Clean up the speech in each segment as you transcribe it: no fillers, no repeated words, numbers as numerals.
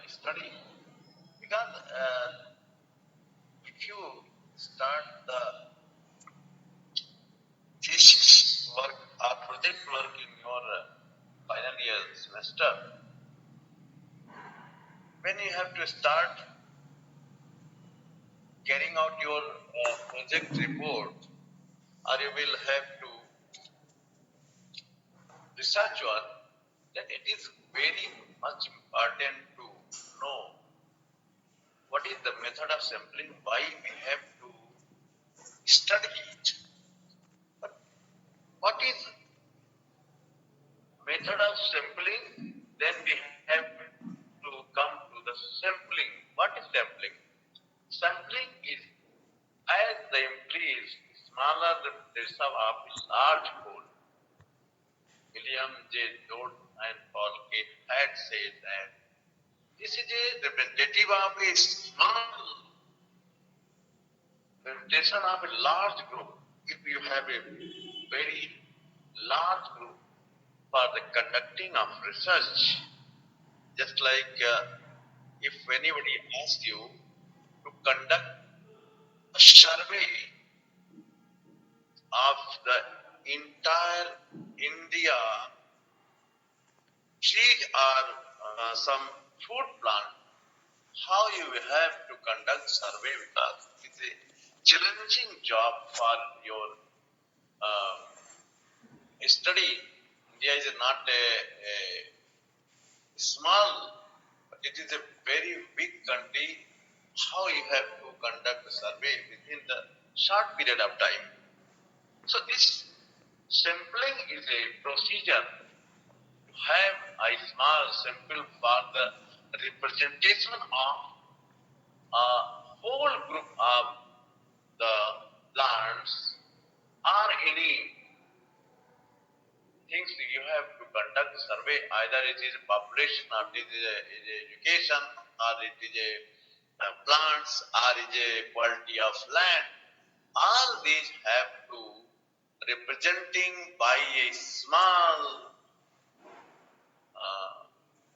study. Because if you start the thesis work or project work in your final year semester, when you have to start carrying out your project report, or you will have to research work, then it is very much important to know what is the method of sampling, why we have to study it. But what is method of sampling? Then we have to come to the sampling. What is sampling? Sampling is as the increase smaller the density of a large whole. William J. Dodd and Paul K. had said that this is a representative of a small representation of a large group. If you have a very large group for the conducting of research, just like if anybody asks you to conduct a survey of the entire India trees or some food plant, how you have to conduct survey, because it's a challenging job for your uh, study. India is not a small, but it is a very big country. How you have to conduct a survey within the short period of time. So this sampling is a procedure to have a small sample for the representation of a whole group of the plants or any things you have to conduct a survey. Either it is population, or it is education, or it is a plants, or it is a quality of land. All these have to representing by a small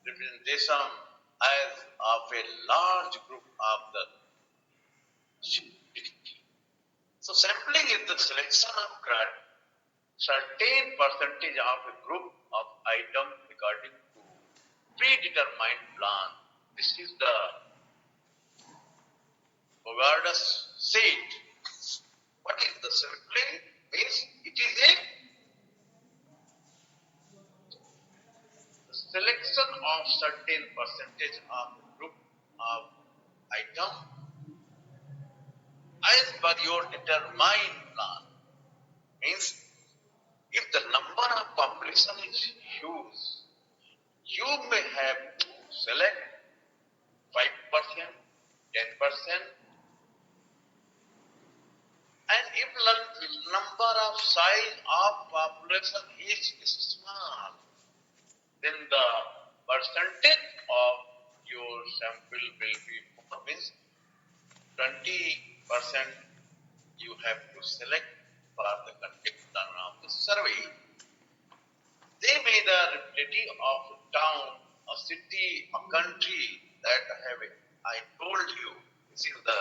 representation as of a large group of the community. So sampling is the selection of certain percentage of a group of items according to predetermined plan. This is the Bogardus said. What is the sampling? Means it is a selection of certain percentage of a group of item as per your determined plan. Means if the number of population is huge, you may have to select 5%, 10%, and if number of size of population is small, then the percentage of your sample will be more, means 20% you have to select for the conduction of the survey. They may the representative of a town, a city, a country that I told you, this is the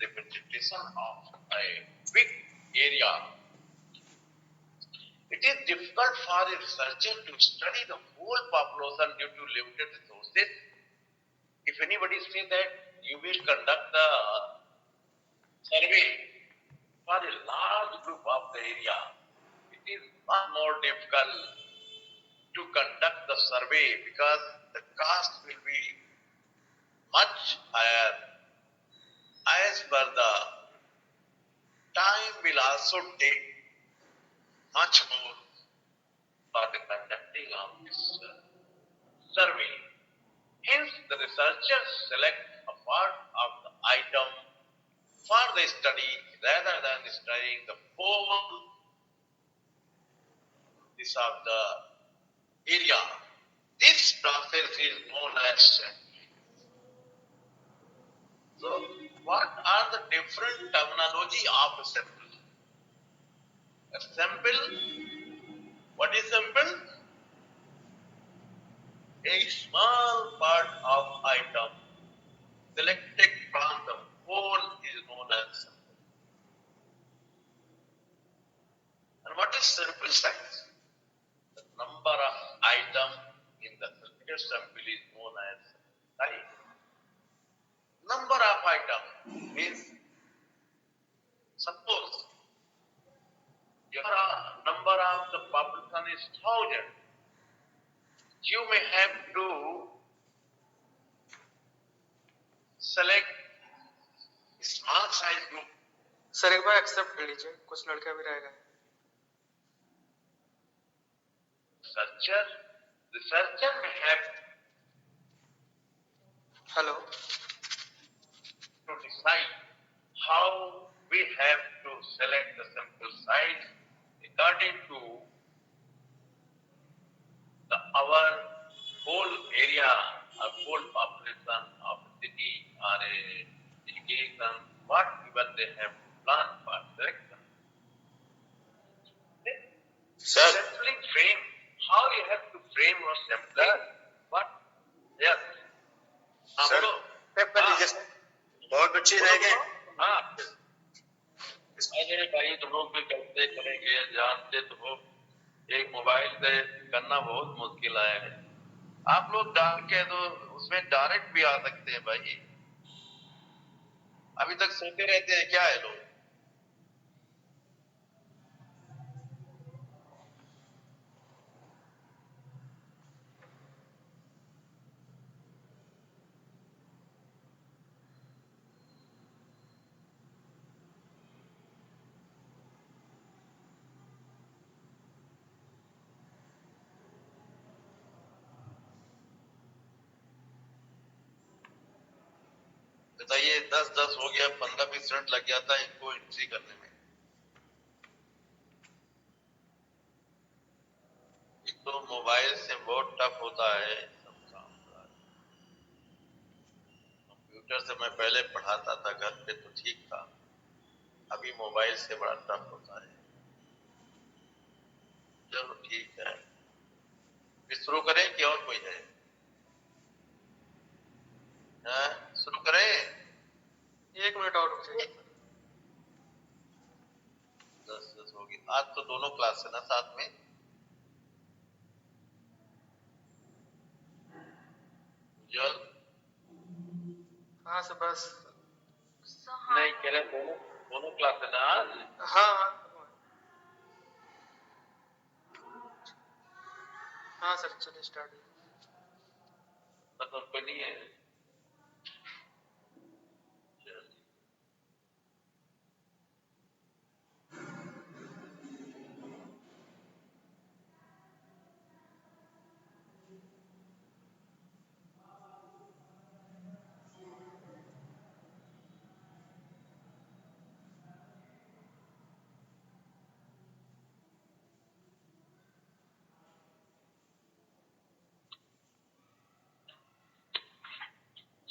representation of a big area. It is difficult for a researcher to study the whole population due to limited resources. If anybody say that you will conduct the survey for a large group of the area, it is much more difficult to conduct the survey because the cost will be much higher. As per the time will also take much more for the conducting of this survey. Hence, the researchers select a part of the item for the study rather than studying the whole this of the area. This process is known as sampling. So, what are the different terminology of a sample? A sample, what is sample? a small part of item selected from the whole is known as sample. And what is sample size? The number of item in the selected sample is known as size. Number of item means suppose your number of the population is 1,000. You may have to select small size group. Sir एक बार accept कर लीजिए, कुछ लड़का भी रहेगा. Researcher may have hello, to decide how we have to select the sample size according to our whole area or whole population of a city or a education, what even they have planned for selection. Sampling frame, how you have to frame your sampling. What? Yes. Sir paper लीजिए sir, बहुत बच्चे रह गए. हाँ, अरे भाई तुम लोग भी करते करेंगे, जानते तो हो एक मोबाइल से करना बहुत मुश्किल है. आप लोग डाल के तो उसमें डायरेक्ट भी आ सकते हैं भाई. अभी तक सोते रहते हैं क्या है लोग? बताइए 10-10 हो गया, 15-20 मिनट लग जाता है इनको एंट्री करने में. एक तो मोबाइल से बहुत टफ होता है सब काम. कंप्यूटर से मैं पहले पढ़ाता था घर पे तो ठीक था, अभी मोबाइल से बड़ा टफ होता है. चलो ठीक है, फिर शुरू करें कि और कोई है? शुरू करें? 1 मिनट और रुक जाइए. 10 होगी. आज तो दोनों क्लास है ना साथ में. जल हाँ सर बस. नहीं कह रहे दोनों क्लास है ना आज. हाँ हाँ सर चलिए स्टार्ट. मतलब कोई नहीं है.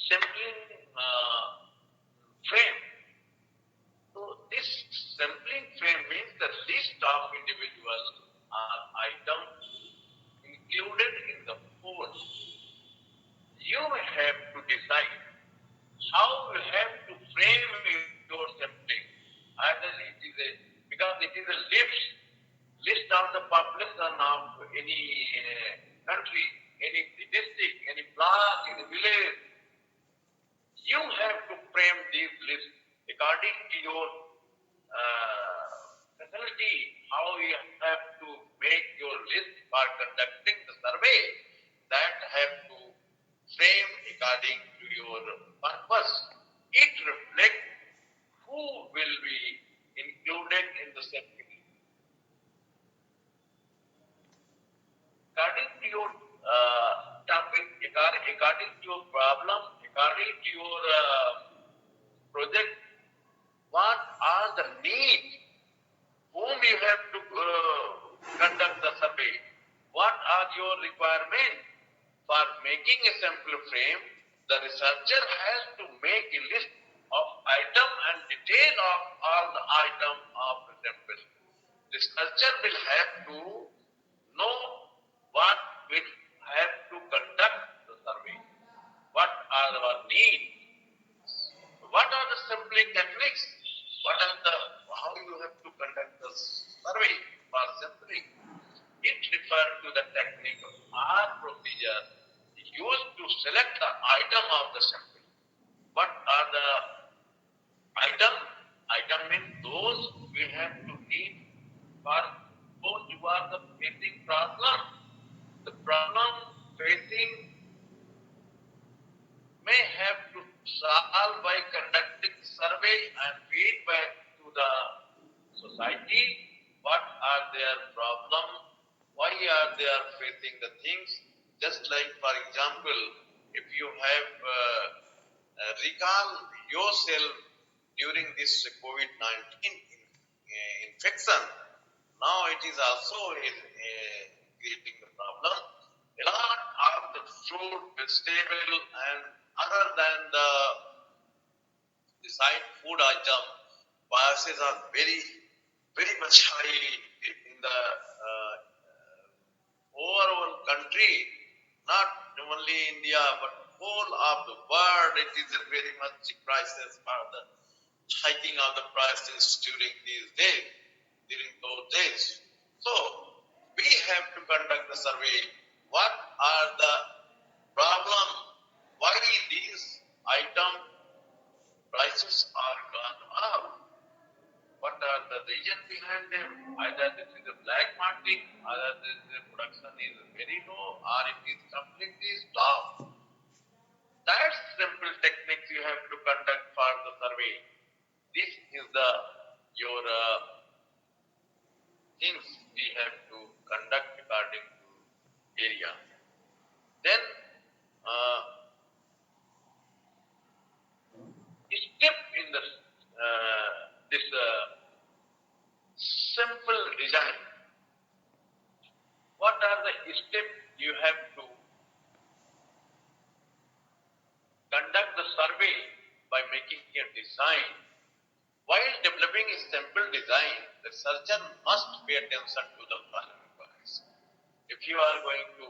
Sampling frame. So this sampling frame means the list of individuals or items included in the whole. You have to decide how you have to frame your sampling. Either it is because it is a list of the population of any country, any district, any block, any village. You have to frame these lists according to your facility, how you have to make your list for conducting the survey. That have to frame according to your purpose. It reflects who will be included in the sampling. According to your topic, according to your problem, according to your project, what are the needs, whom you have to conduct the survey, what are your requirements for making a sample frame. The researcher has to make a list of item and detail of all the item of the sample. Researcher will have to know what will have to conduct need. What are the sampling techniques? How you have to conduct the survey for sampling? It refers to the technique or procedure used to select the item of the sample. What are the item? Item means those we have to need for those who are the facing problem. The problem facing may have to solve by conducting survey and feedback to the society. What are their problem? Why are they are facing the things? Just like, for example, if you have recall yourself during this COVID-19 infection, now it is also creating the problem. A lot of the fruit, vegetable, and other than the side food item, prices are very much high in the overall country, not only India, but whole of the world. It is a very much prices for the hiking of the prices during those days. So we have to conduct the survey. What are the problem? Why these item prices are gone up? What are the reason behind them? Either this is a black market, either this is production is very low, or it is completely stopped. That simple techniques you have to conduct for the survey. This is your things we have to conduct according to area. Then step in this simple design. What are the steps you have to conduct the survey by making a design? While developing a simple design, the surgeon must pay attention to the following points. If you are going to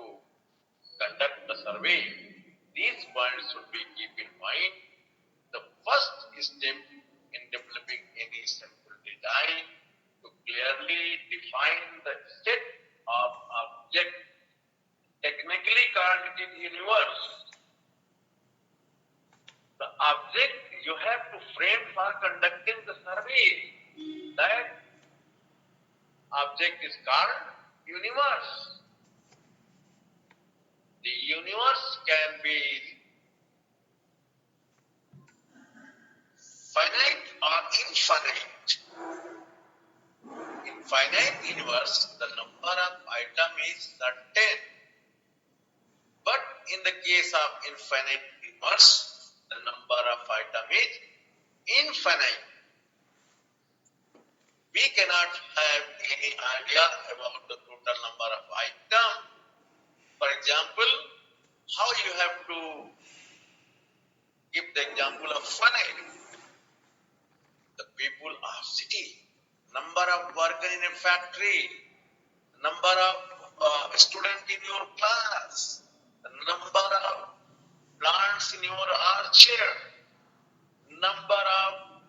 conduct the survey, these points should be keep in mind. The first step in developing any simple design to clearly define the set of objects, technically called it universe. The object you have to frame for conducting the survey. That object is called universe. The universe can be finite or infinite. In finite universe, the number of item is certain. But in the case of infinite universe, the number of item is infinite. We cannot have any idea about the total number of item. For example, how you have to give the example of finite. The people of city, number of worker in a factory, number of student in your class, the number of plants in your orchard, number of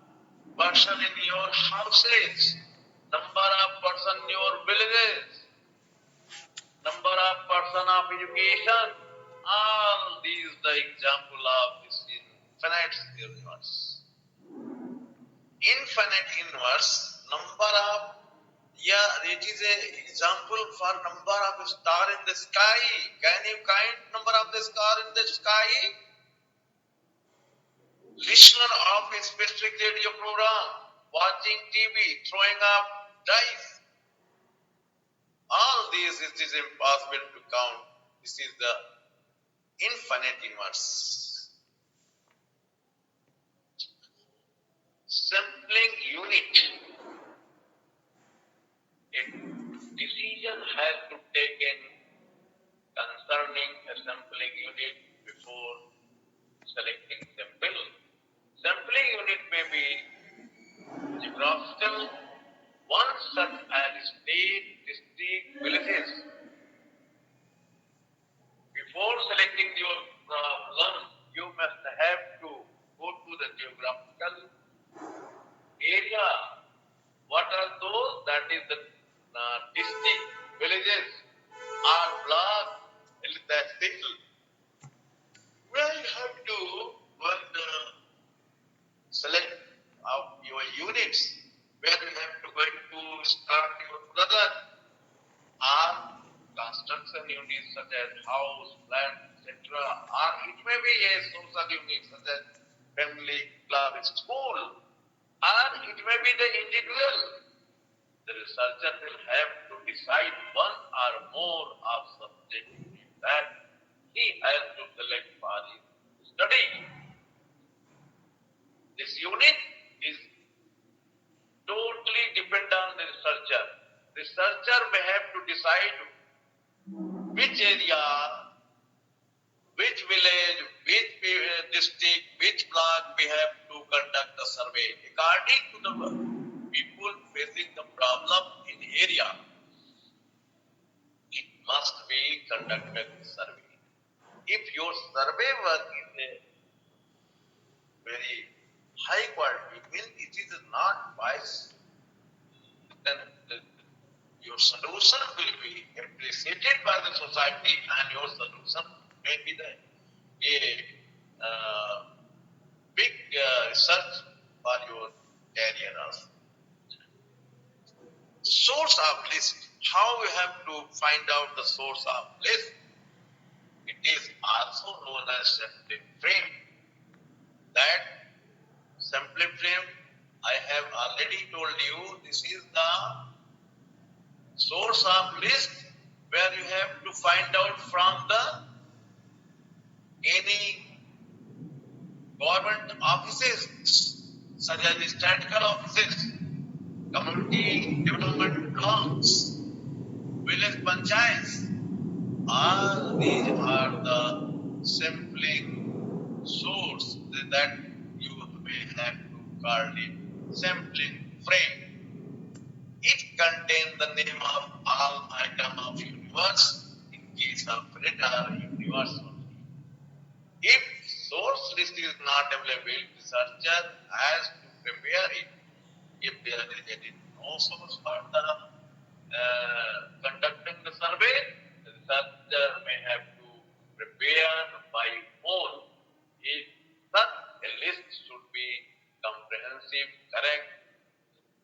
person in your houses, number of person in your villages, number of person of education. All these the example of this infinite universe. Infinite universe, number of, it is a example for number of star in the sky. Can you count number of the star in the sky? Listener of a specific radio program, watching TV, throwing up dice. All these it is impossible to count. This is the infinite universe. Sampling unit. A decision has to be taken concerning a sampling unit before selecting sample. Sampling unit may be geographical, one such as state, district, villages. Before selecting your problem, you must have be a social unit such as family, club, school, or it may be the individual. The researcher will have to decide one or more of subject that he has to select for his study. This unit is totally dependent on the researcher. Researcher may have to decide which area, which village, which district, which block we have to conduct the survey. According to the people facing the problem in area, it must be conducted survey. If your survey work is a very high quality, means it is not wise, then your solution will be appreciated by the society, and your solution may be the big research for your career also. Source of list. How you have to find out the source of list? It is also known as sampling frame. That sampling frame, I have already told you, this is the source of list where you have to find out from the any government offices such as statistical offices, community development blocks, village panchayats. All these are the sampling source that you may have to call it sampling frame. It contains the name of all item of universe. In case of radar, universe only. If source list is not available, researcher has to prepare it. If there is no source for the conducting the survey, the researcher may have to prepare by own. If such a list should be comprehensive, correct,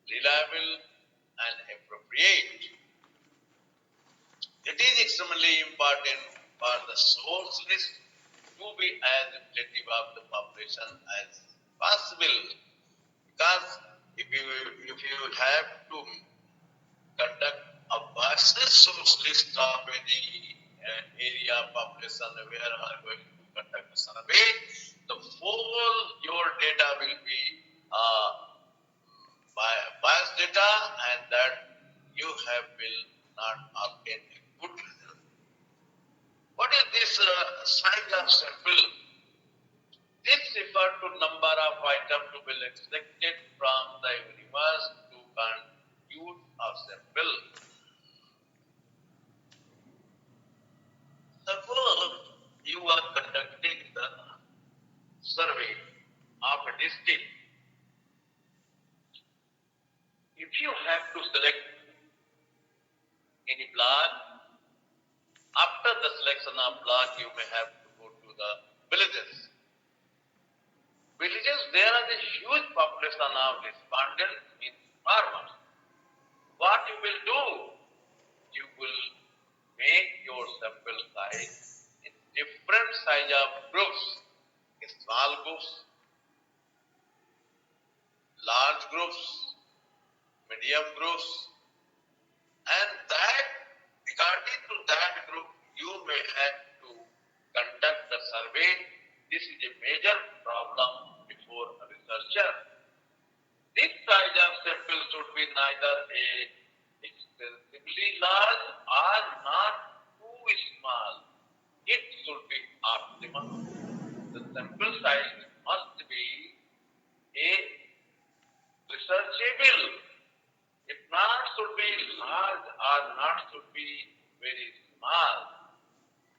reliable, and appropriate. It is extremely important for the source list to be as reflective of the population as possible. Because if you have to conduct a vast source list of any area population where you are going to conduct a survey, the whole your data will be biased data, and that you will not obtain a good result. What is this size of sample? This refers to number of items to be extracted from the universe to compute a sample. Suppose you are conducting the survey of a district. If you have to select any block, after the selection of block, you may have to go to the villages. Villages, there is a huge population of respondents, means farmers. What you will do? You will make your sample size in different size of groups, small groups, large groups, medium groups, and that according to that group you may have to conduct the survey. This is a major problem before a researcher. This size of sample should be neither excessively large or not too small. It should be optimal. The sample size must be a researchable. If not should be large or not should be very small.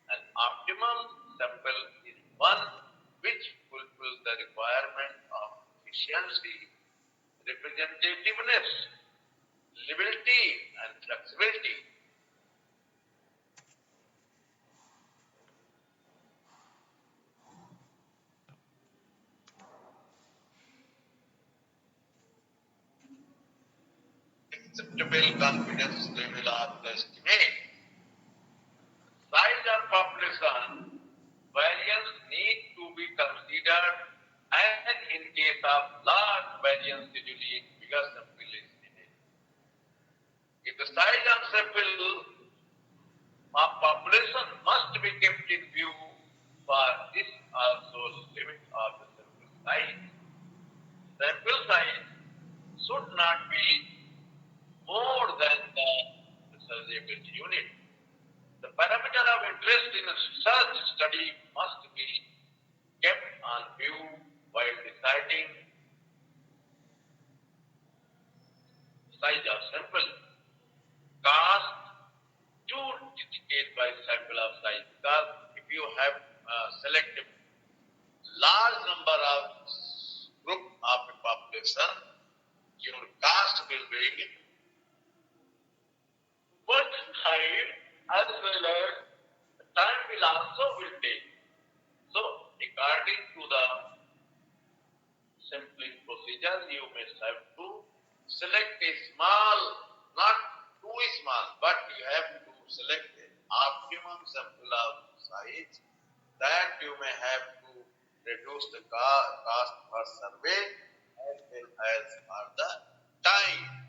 An optimum sample is one which fulfills the requirement of efficiency, representativeness, livability, and flexibility. Acceptable confidence level of the estimate. Size of population variance need to large number of group of a population, your caste will be much higher as well as time will also will take. So according to the sampling procedure, you may have to select a small, not too small, but you have to select an optimum sample of size that you may have to reduce the cost per survey as well as for the time.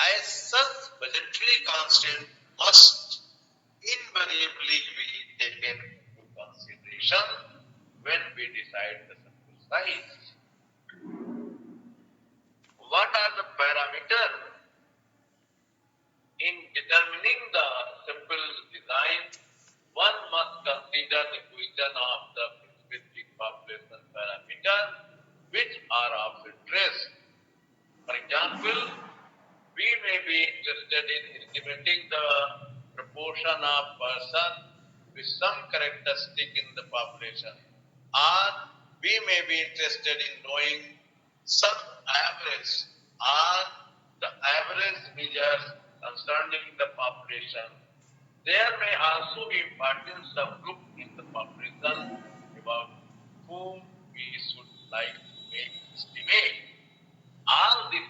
As such, budgetary constraint must invariably be taken into consideration when we decide the sample size. What are the parameters in determining the sample design? One must consider the question of the specific population parameters which are of interest. For example, we may be interested in estimating the proportion of persons with some characteristic in the population, or we may be interested in knowing some average or the average measures concerning the population. There may also be importance of group in the population about whom we should like to make estimate. All this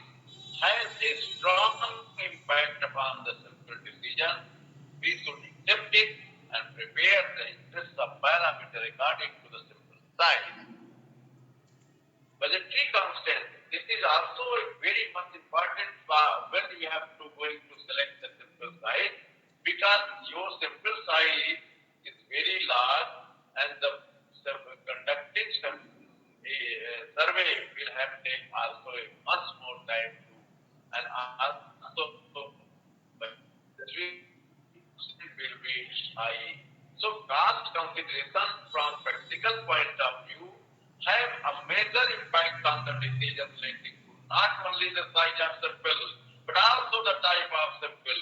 has a strong impact upon the simple decision. We should accept it and prepare the interest of parameter according to the simple size. Budgetary constant. This is also very much important when you have to going to select the simple size, because your simple size is very large and the conducting survey will have take also a much more time to, and also the will be high. So cost consideration from practical point of view have a major impact on the decision relating to not only the size of sample but also the type of sample.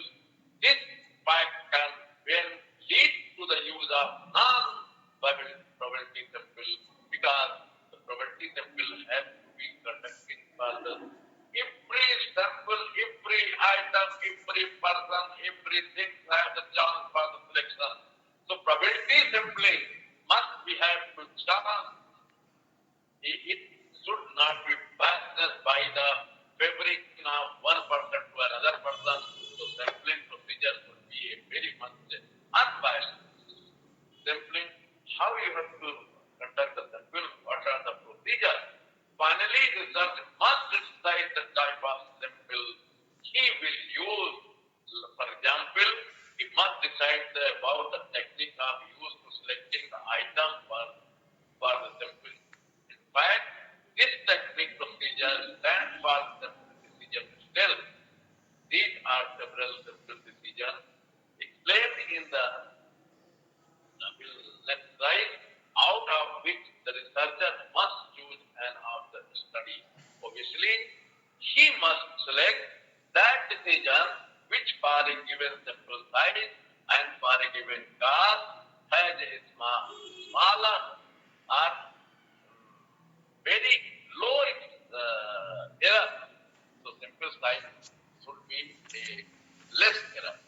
This fact can well lead to the use of non-probability sample, because the probability sample has to be conducting for the every sample, every item, every person, everything has a chance for the selection. So probability sampling must be have to chance. It should not be biased by the favoring of one person to another person. So sampling procedure should be a very much unbiased sampling. How you have to conduct the sample? What are the procedures? Finally, the judge must decide the type of sample he will use. For example, he must decide about the technique of use to selecting the item for the sample. In fact, this technique procedure stands for the decision itself. These are several simple decisions explained in the left side, out of which the researcher must choose an of the study. Obviously, he must select that decision which for a given sample size and for a given cost has a smaller or very low error. So sample size should be a less error.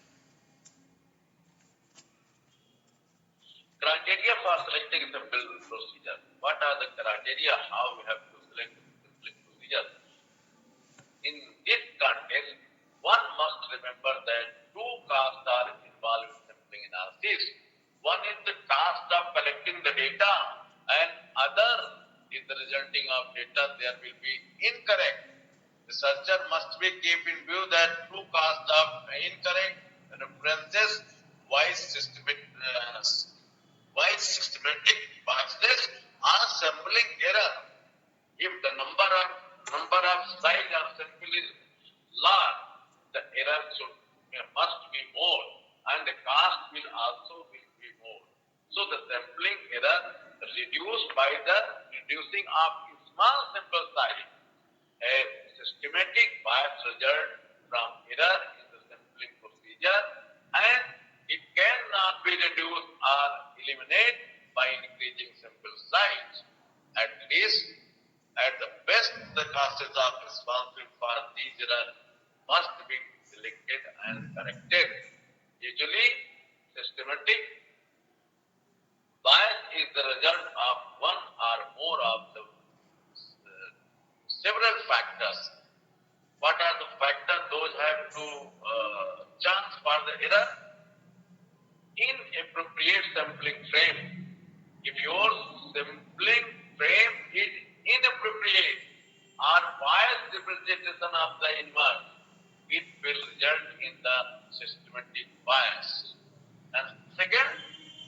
Criteria for selecting sample procedure. What are the criteria? How we have to select sampling procedure? In this context, one must remember that two costs are involved in sampling analysis. One is the cost of collecting the data, and other is the resulting of data there will be incorrect. Researcher must be keep in view that two costs of incorrect references, wise systematic biasness or sampling error. If the number of size of sample is large, the error must be more, and the cost will also be more. So the sampling error reduced by the reducing of small sample size. A systematic bias result from error in the sampling procedure, and it cannot be reduced or eliminated by increasing sample size. the error? Inappropriate sampling frame. If your sampling frame is inappropriate or biased representation of the inverse, it will result in the systematic bias. And second,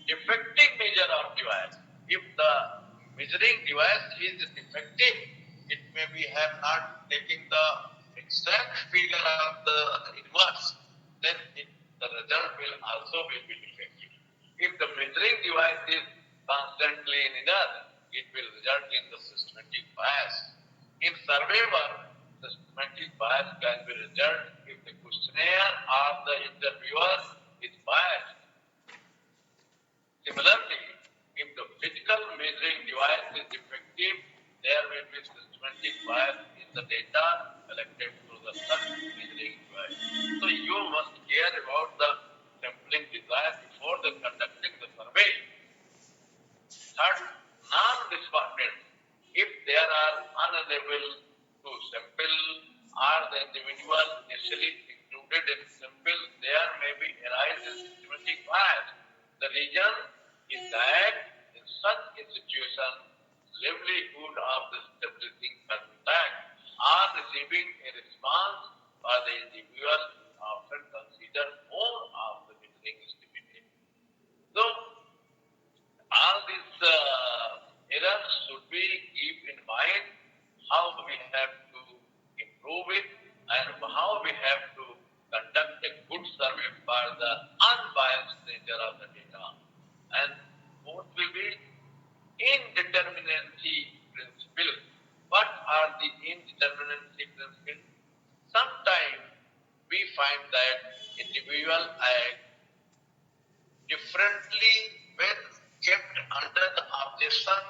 defective measure of device. If the measuring device is defective, it may be have not taken the exact figure of the inverse, then the result will also be defective. If the measuring device is constantly in error, it will result in the systematic bias. In survey work, systematic bias can be result if the questionnaire or the interviewer is biased. Similarly, if the physical measuring device is defective, there will be systematic bias in the data collected through the such measuring device. So you must care about the sampling design before the conducting the survey. Third, non-respondents. If there are unable to sample or the individual initially included in sample, there may be arise a systematic bias. The reason is that in such a situation, livelihood of the establishing contact or receiving a response by the individual often consider more of the measuring estimate. So, all these errors should be keep in mind how we have to improve it and how we have to conduct a good survey for the unbiased nature of the data. And fourth will be indeterminacy principle. What are the indeterminacy principles? Sometimes we find that individual act differently when kept under the objection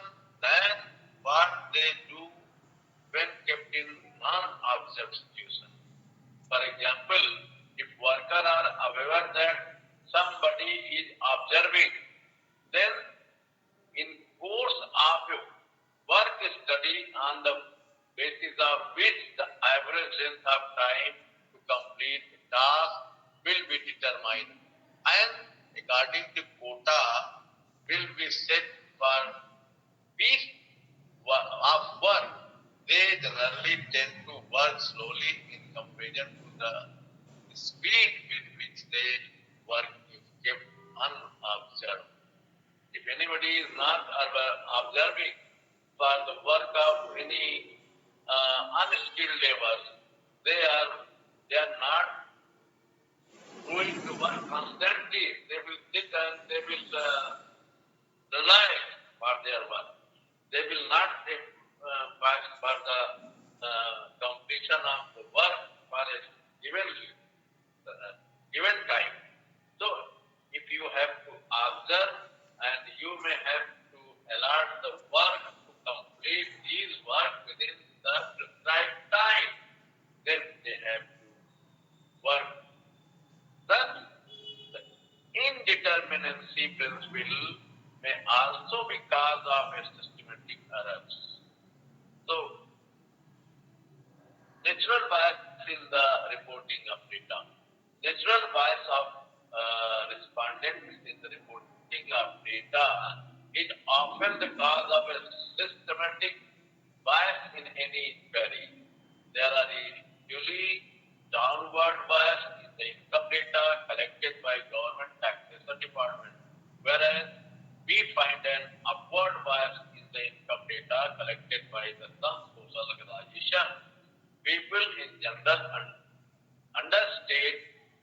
than what they do when kept in non-observed situation. For example, if workers are aware that somebody is observing, then in course of work study on the basis of which the average length of time to complete the task will be determined, and according to quota will be set for piece of work. They generally tend to work slowly in comparison to the speed with which they work if kept unobserved. If anybody is not observing for the work of any unskilled laborers, they are not going to work constantly. They will sit and they will rely for their work. They will not take back for the completion of the work for a given time. So, if you have to observe and you may have to allot the work to complete these work within the prescribed time, then they have to work. Thus, the indeterminacy principle may also be cause of a systematic errors. So, natural bias in the reporting of data. Natural bias of respondents in the reporting of data is often the cause of a systematic bias in any inquiry. There are usually downward bias in the income data collected by government taxation department, whereas we find an upward bias in the income data collected by the some social organization. People in general understate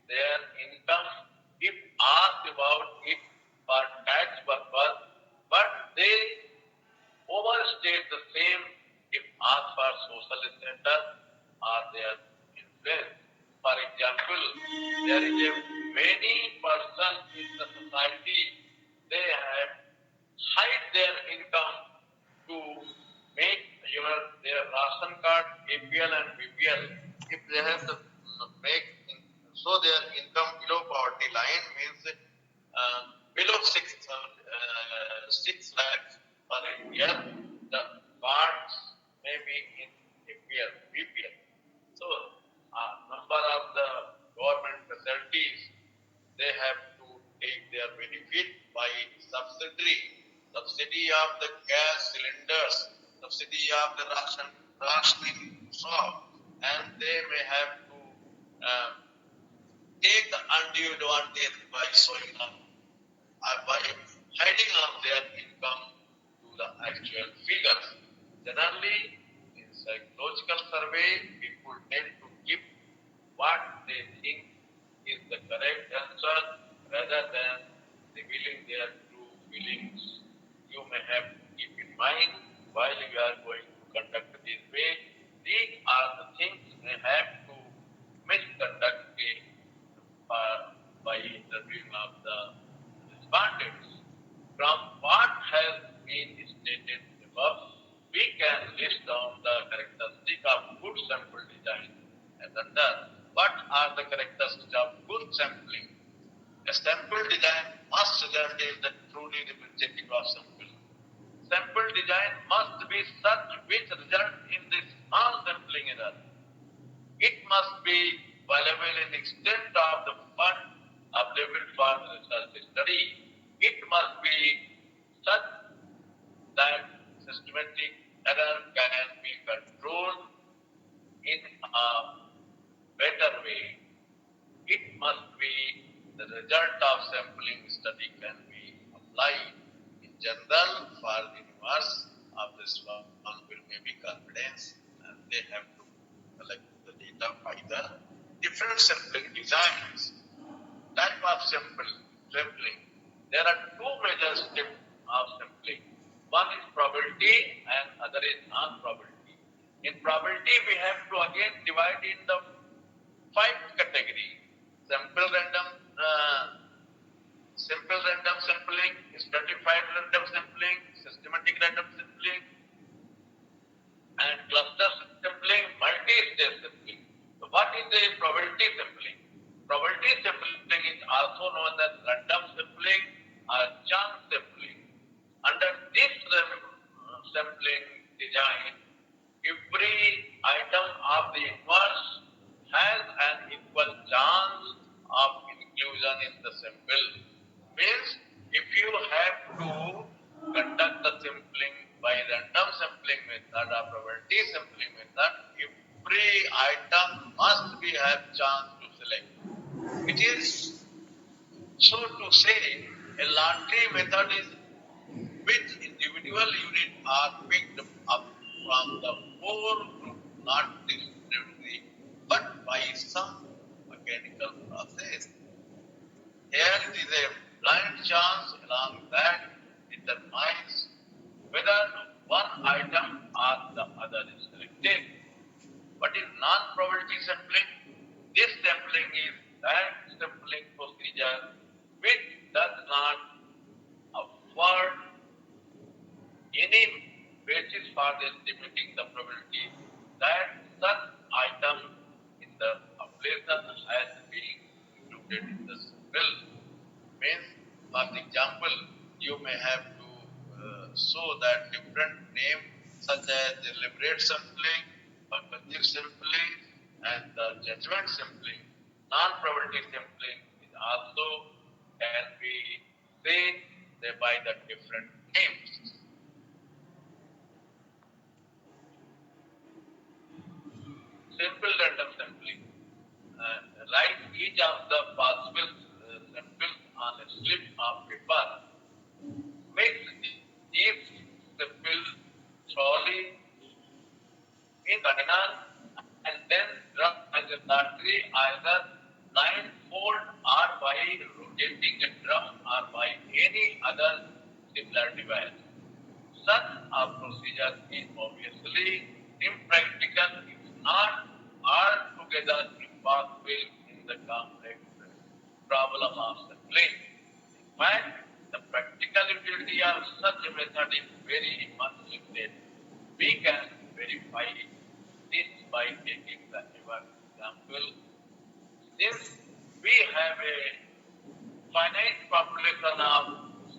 their income if asked about it for tax purpose, but they overstate the same if asked for social status or their influence. For example, there is a many persons in the society, they have hide their income to make their ration card APL and BPL. If they have to make so their income below poverty line means below 6 lakhs per year, the cards may be in APL, BPL. So, number of the government facilities by subsidy of the gas cylinders, subsidy of the rationing shop, and they may have to take the undue advantage by showing up, by hiding up their income to the actual figures. Generally, in psychological survey, people tend to give what they think is the correct answer rather than revealing their true feelings. You may have to keep in mind while you are going to conduct this way, these are the things you have to misconduct by interviewing of the respondents. From what has been stated above, we can list down the characteristics of good sample design as under. What are the characteristics of good sampling? A sample design must result in the truly representative of sample. Sample design must be such which result in the small sampling error. It must be valuable in the extent of the fund available for the research study. It must be such that systematic error can be controlled in a better way. It must be the result of sampling study can be applied. In general, for the universe of this one will may be confidence and they have to collect the data by the different sampling designs. Type of sampling. There are two major steps of sampling. One is probability and other is non-probability. In probability, we have to again divide in the 5 categories. Simple random sampling, stratified random sampling, systematic random sampling, and cluster sampling, multi-stage sampling. So what is the probability sampling? Probability sampling is also known as random sampling or chance sampling. Under this sampling design, every item of the inverse has an equal chance of inclusion in the sample. Means if you have to conduct the sampling by random sampling method or probability sampling method, every item must be have chance to select. It is so to say a lottery method is which individual unit are picked up from the 4 group not discriminatorily but by some mechanical process. Here it is a blind chance along that determines whether one item or the other is selected. What is non-probability sampling? This sampling is that sampling procedure which does not afford any basis for estimating the probability that such item in the population has been included in the sample. Means, for example, you may have to show that different names such as deliberate sampling, perspective sampling, and the judgment sampling. Non-probability sampling is also can be said by the different names. Simple random sampling. Write each of the possible samples on a slip of paper. Mix each sample thoroughly in container and then rub as a lottery either blindfold or by rotating a drum or by any other similar device. Such a procedure is obviously impractical if not altogether impossible in the complex problem of sampling. In fact, the practical utility of such a method is very much limited. We can verify this by taking the above example. Since we have a finite population of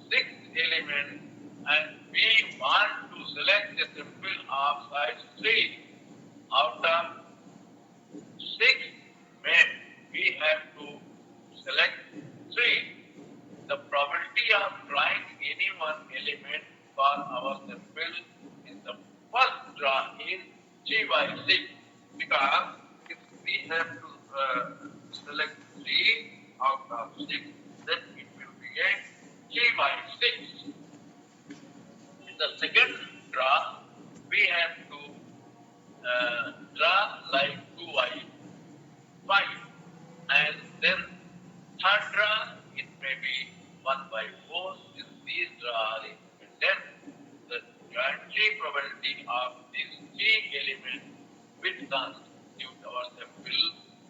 6 elements and we want to select a sample of size 3 out of 6 we have to select 3. The probability of for our sample in the first draw in 3 by 6, because if we have to select 3 out of 6, then it will be a 3 by 6. In the second draw, we have to draw like 2 by 5, and then third draw it may be 1 by 4. If these draw are independent, the jointly probability of these 3 elements which constitute our sample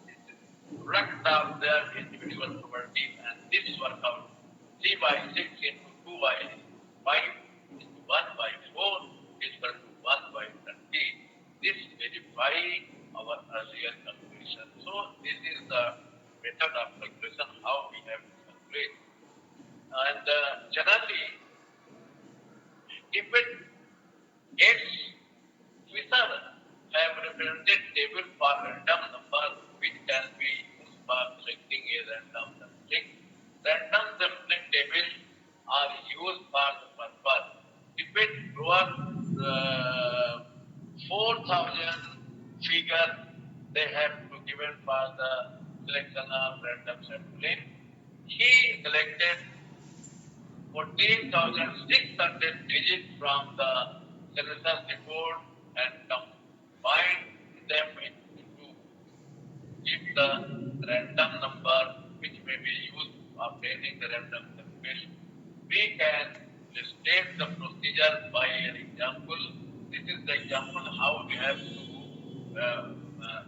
is the product of their individual probabilities, and this work out 3 by 6 into 2 by 5 into 1 by 4 is equal to 1 by 30. This verifies our earlier calculation. So this is the method of calculation how we have to calculate. And generally, if it X Twitter have represented table for random number which can be used for selecting a random sampling. Random sampling tables are used for the purpose. If it was 4,000 figure they have to given for the selection of random sampling. He selected 14,600 digits from the census report and combined them into give the random number which may be used for obtaining the random sample. We can state the procedure by an example. This is the example how we have to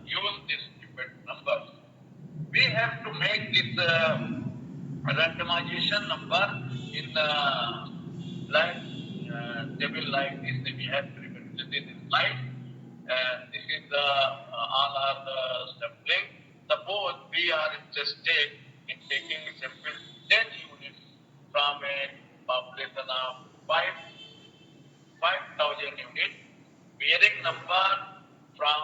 use these different numbers. We have to make this randomization number in table like this. We have to represent it in slide. This is the all are the sampling. Suppose we are interested in taking sample 10 units from a population of 5,000 units, bearing number from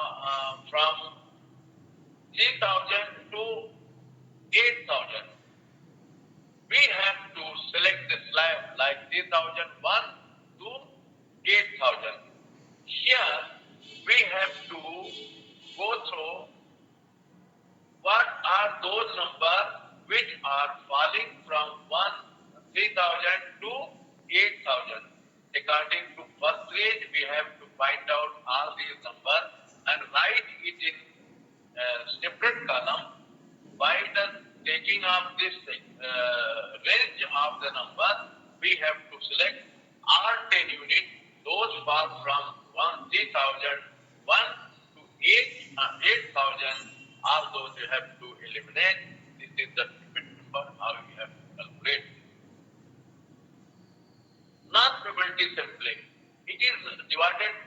3,000 to 8,000. We have to select the slab like 3,001 to 8,000. Here we have to go through what are those numbers which are falling from 3,000 to 8,000. According to first grade, we have to find out all these numbers and write it in separate column. By the taking of this range of the number, we have to select all 10 units. Those fall from 3,001 to 8,000. All those you have to eliminate. This is the number how you have to calculate. Non-probability sampling. It is divided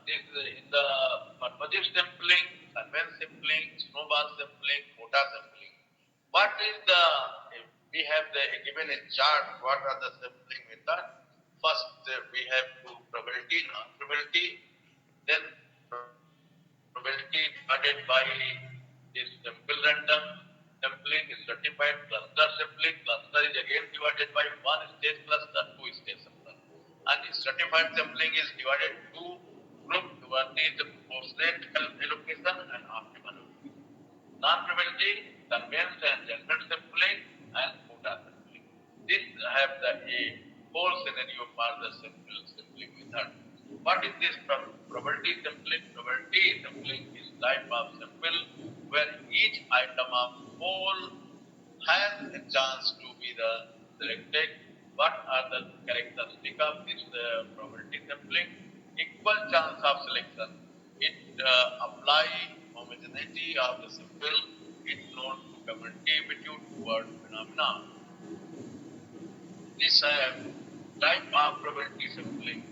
in the purposive sampling, conveyance sampling, snowball sampling, quota sampling. What is the, we have given a chart, what are the sampling methods? First, we have to probability, non-probability, then probability divided by this sample random sampling is certified cluster sampling. Cluster is again divided by one stage cluster, two stage sampling. And the certified sampling is divided two groups. One is the proportionate allocation and optimal allocation. Non-probability, conveyance and general sampling, and quota sampling. This have the whole scenario for the sample sampling method. What is this probability sampling? Probability sampling is type of sample where each item of whole has a chance to be selected. What are the characteristics of this probability sampling? Equal chance of selection. It apply homogeneity of the sample. It known to commutative toward phenomena. This type of probability sampling.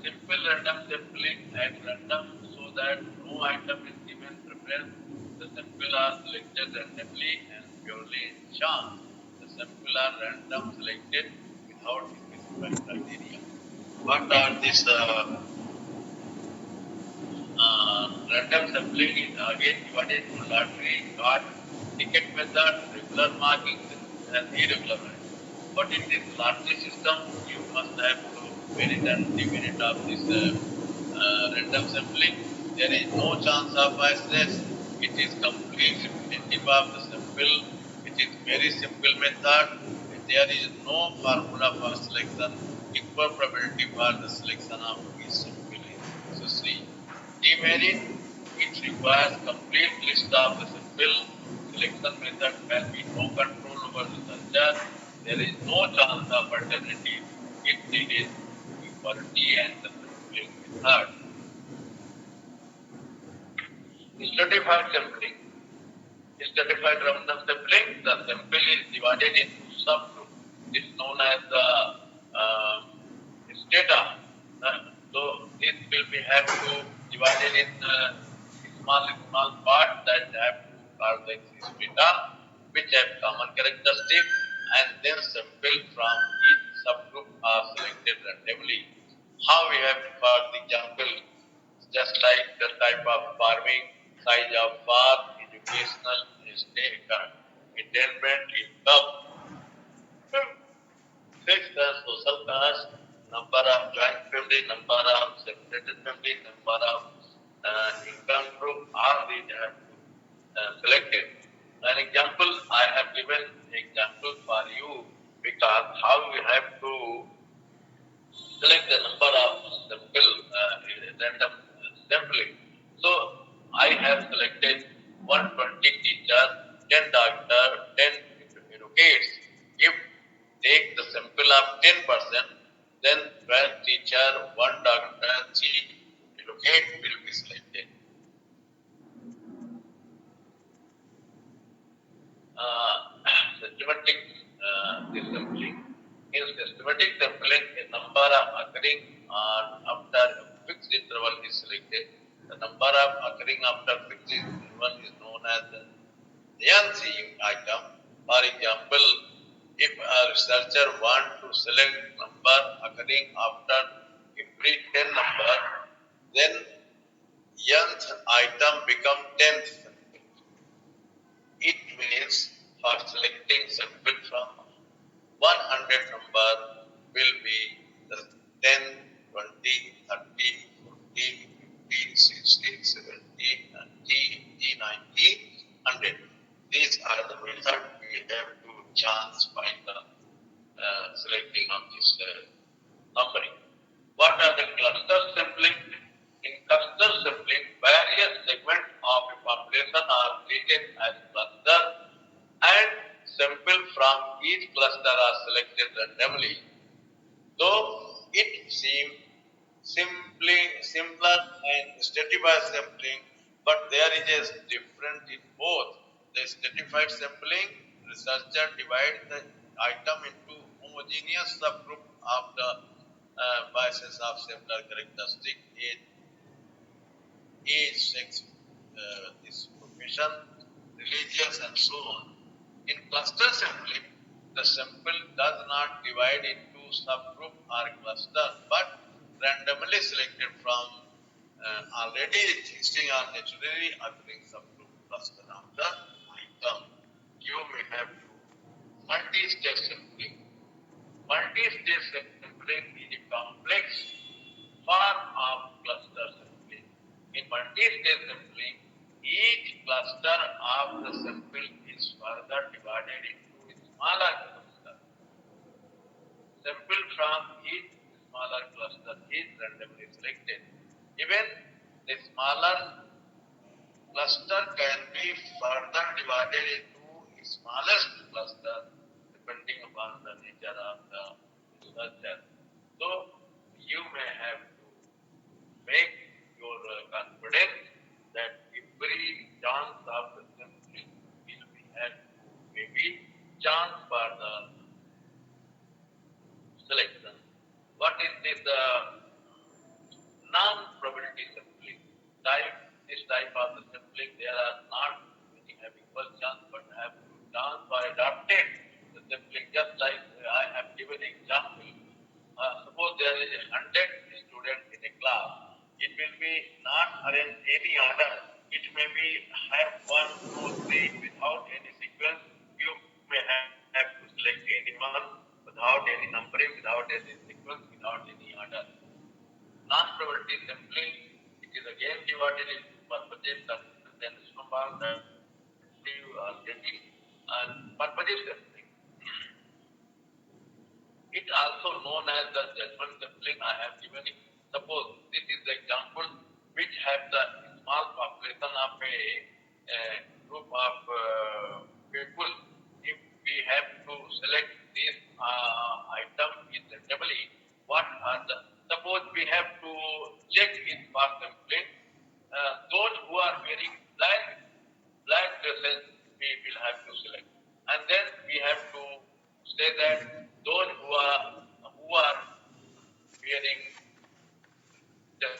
Simple random sampling at random so that no item is given preference. The sample are selected randomly and purely in chance. The sample are random selected without specified criteria. What are this random sampling is again divided into lottery, card, ticket method, regular marking and irregular marking. But in this lottery system, you must have to minute of this random sampling. There is no chance of biasness. It is completely primitive of the sample. It is very simple method. There is no formula for selection. Equal probability for the selection of each sample is necessary. Demerit, it requires complete list of the sample. Selection method can be no control over the culture. There is no chance of alternative. It needs equality and the sampling method. Stratified sampling. Stratified random sampling, the sample is divided into subgroups. It is known as the uh, strata. So this will be have to divided in small parts that have to call the strata, which have common characteristic, and then sample from each subgroup are selected randomly. How we have to, for example, just like the type of farming, size of farm, educational stake, attainment, income, fixed the social caste, number of joint family, number of separated family, number of income group, all these have to selected. An example, I have given example for you because how we have to select the number of sample random sampling. So I have selected 120 teachers, 10 doctor, 10 educates. If take the sample of 10%, then 12 teacher, 1 doctor, 3 educate will be selected. uh, systematic sampling. In systematic sampling, a number of occurring after a fixed interval is selected. The number of occurring after fixed interval is known as the ANC item. For example, if a researcher want to select number occurring after every 10 number, then nth item become 10th. It means for selecting sample from 100 number will be the 10, 20, 30, 40, 50, 60, 70, 90, 90, 100. These are the method we have to chance by the selecting of this numbering. What are the cluster sampling? In cluster sampling, various segments of a population are treated as cluster and sample from each cluster are selected randomly. Though it seems simpler and stratified sampling, but there is a difference in both. The stratified sampling, researcher divide the item into homogeneous subgroup of the basis of similar characteristic, age, sex, this profession, religious, and so on. In cluster sampling, the sample does not divide into subgroup or cluster, but randomly selected from already existing or naturally occurring subgroup cluster of the item. You may have to multi-stage sampling. Multi-stage sampling is a complex form of cluster sampling. In multi-stage sampling, each cluster of the sample is further divided into smaller clusters. Sample from each smaller cluster is randomly selected. Even the smaller cluster can be further divided into smallest cluster depending upon the nature of the researcher. So you may have to make your confidence that every chance of the sampling will be had to maybe chance for the selection. What is this non-probability sampling? This type of the sampling, there are not many have equal chance, but have chance for adapted the sampling. Just like I have given example. Suppose there is 100 students in a class. It will be not arranged any order. It may be have 1, 2, 3 without any sequence. You may have to select any one without any numbering, without any sequence, without any order. Non-probability sampling, it is again divided into purposive, then snowball, or jetty, and purposive sampling. It also known as the judgment sampling. I have given it. Suppose this is the example which have the small population of a group of people. If we have to select this item in the table, what are the, suppose we have to check in for sampling those who are wearing black dresses we will have to select, and then we have to say that those who are wearing the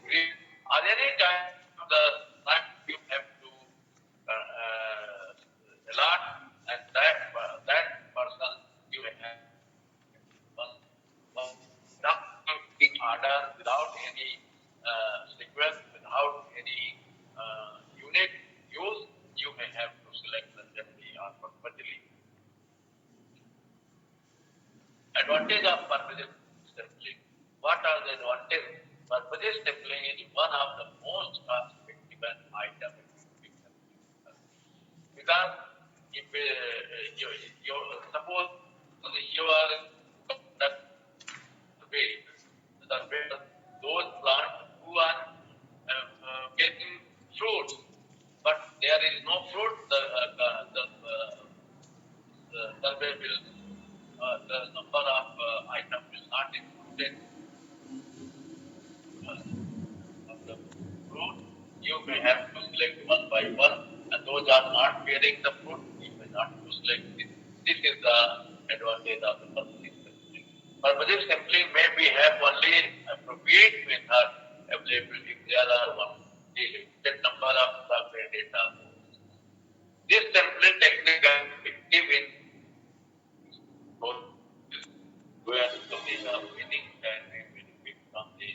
green or any kind of the stripe you have to allot, and that person you have one in order without any sequence, without any unit use, you may have to select randomly or purposely. Advantage of purposive sampling. What are the advantages? Purposive sampling is one of the most cost-effective and high-effective sampling. Because if you suppose you are survey those plants who are getting fruits, but there is no fruit, the survey will the number of items will not included of the fruit. You may have to select one by one, and those are not bearing the fruit, you may not to select it. This is the advantage of the purposive sampling. Purposive sampling may be have only appropriate method available if there are one limited number of survey data. This sampling technique is effective in both where the winning and benefit from the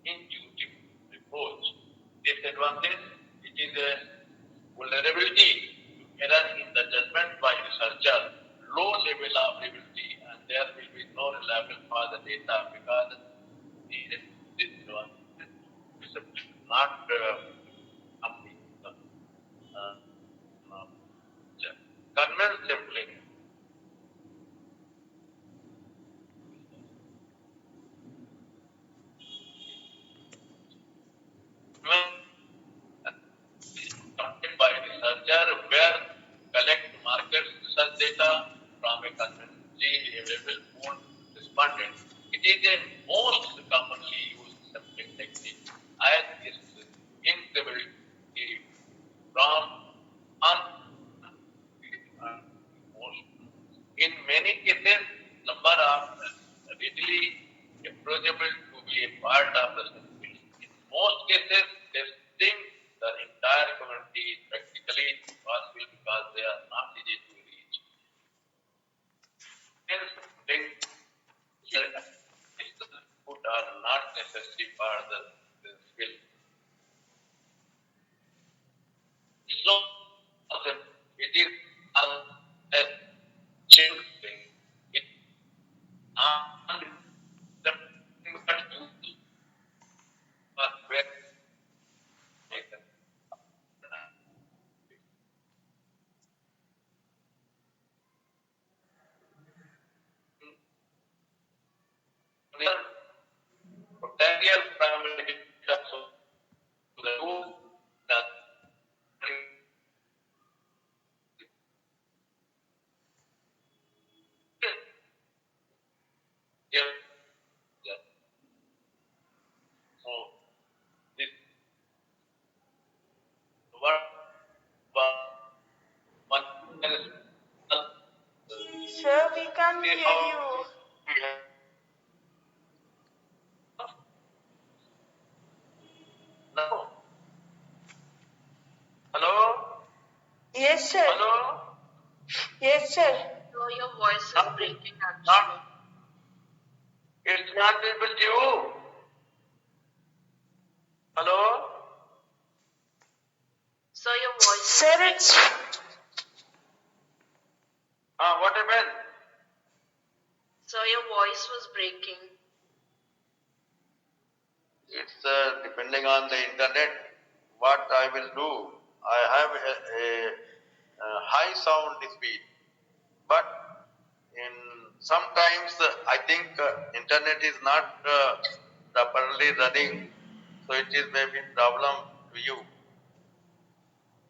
intuitive approach. Disadvantage, it is a vulnerability to error in the judgment by researcher, low level of reliability, and there will be no reliable for the data because this one is not complete. Kernel sampling. By researcher where collect market research data from a conventionally available pool respondent. It is a most commonly used sampling technique as is instability from in many cases number of readily approachable to be a part of the sampling. In most cases, testing the entire community is practically impossible because they are not easy to reach. Hence, input are not necessary for the skill. So, it is a change thing. It not the but where potential primary so the two that yeah, yeah. So this what one is Sir, we can't hear you. No. Hello? Yes, sir. Hello? Yes, sir. So your voice is breaking actually. Not, it's not able to you. Hello? So your voice is Sir, it's What happened? Sir, your voice was breaking. It's depending on the internet. What I will do, I have a high sound speed, but in sometimes I think internet is not properly running, so it is maybe problem to you.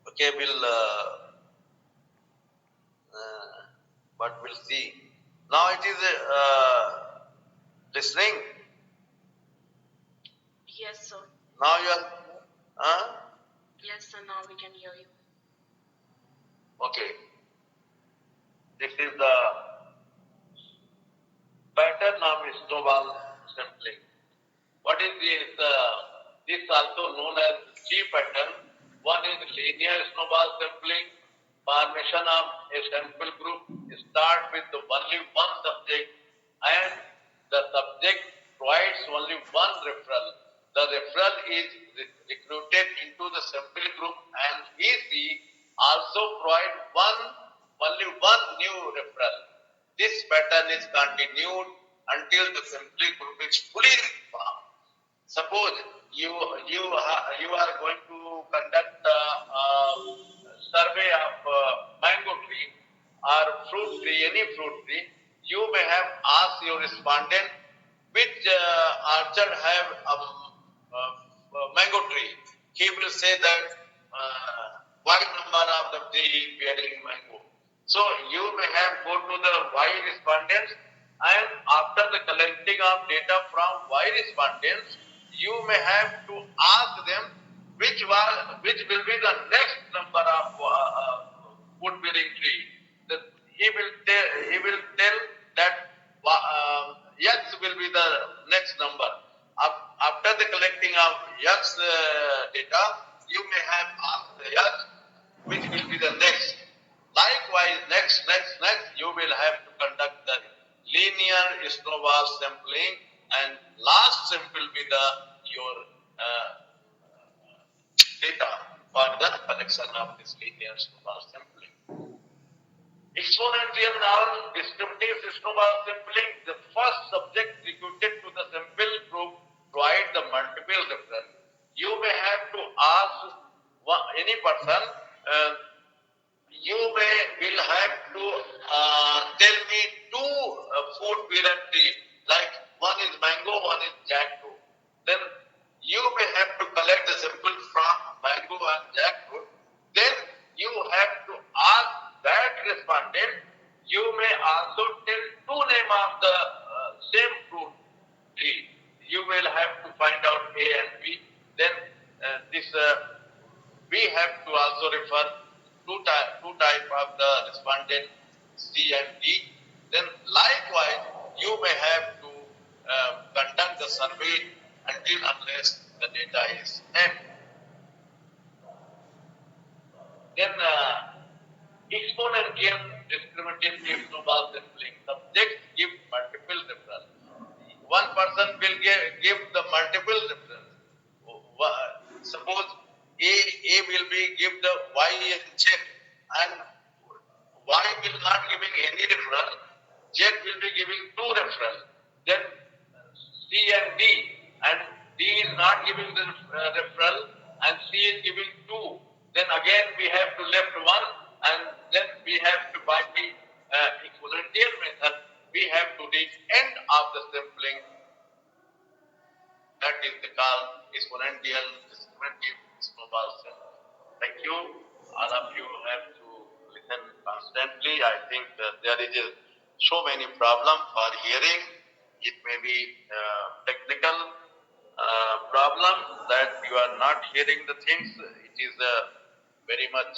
Okay, but we'll see. Now it is listening. Yes, sir. Now you are, huh? Yes, sir. Now we can hear you. Okay. This is the pattern of snowball sampling. What is this? This also known as G pattern. One is linear snowball sampling. Formation of a sample group start with only one subject, and the subject provides only one referral. The referral is recruited into the sample group, and he also provide only one new referral. This pattern is continued until the sample group is fully formed. Suppose you are going to conduct a survey of mango tree or fruit tree, any fruit tree. You may have asked your respondent which orchard have mango tree. He will say that what number of the tree bearing mango. So you may have go to the Y respondents, and after the collecting of data from Y respondents, you may have to ask them which will be the next number of wood bearing tree. He will tell that X will be the next number. After the collecting of X data, you may have asked the X which will be the next. Likewise, next, you will have to conduct the linear snowball sampling, and last sample will be your data for the collection of this linear snowball sampling. Exponential non-discriminative snowball sampling, the first subject recruited to the sample group provide the multiple reference. You may have to ask any person, you will have to tell me two food variety, like one is mango, one is jackfruit. Then you may have to collect the sample from mango and jackfruit. Then you have to ask that respondent. You may also tell two names of the same fruit tree. You will have to find out A and B. Then we have to also refer two type of the respondent, C and D. Then likewise, you may have to conduct the survey until unless the data is M. Then exponential discriminative snowball sampling. Subjects give multiple reference. One person will give the multiple reference. Suppose A will be give the Y and Z, and Y will not giving any referral. Z will be giving two referral. Then C and D, and D is not giving the referral, and C is giving two. Then again we have to left one, and then we have to by the exponential method we have to reach end of the sampling. That is the called exponential discriminative snowball sampling. Thank you. All of you have to listen constantly. I think there is so many problems for hearing. It may be technical problem that you are not hearing the things. It is very much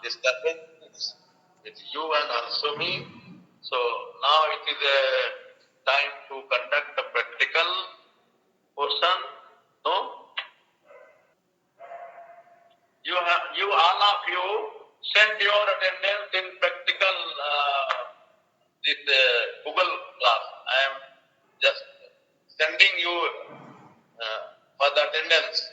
disturbance with you and also me. So now it is a time to conduct the practical portion. No? You all of you send your attendance in practical this Google class. I am just sending you for the attendance.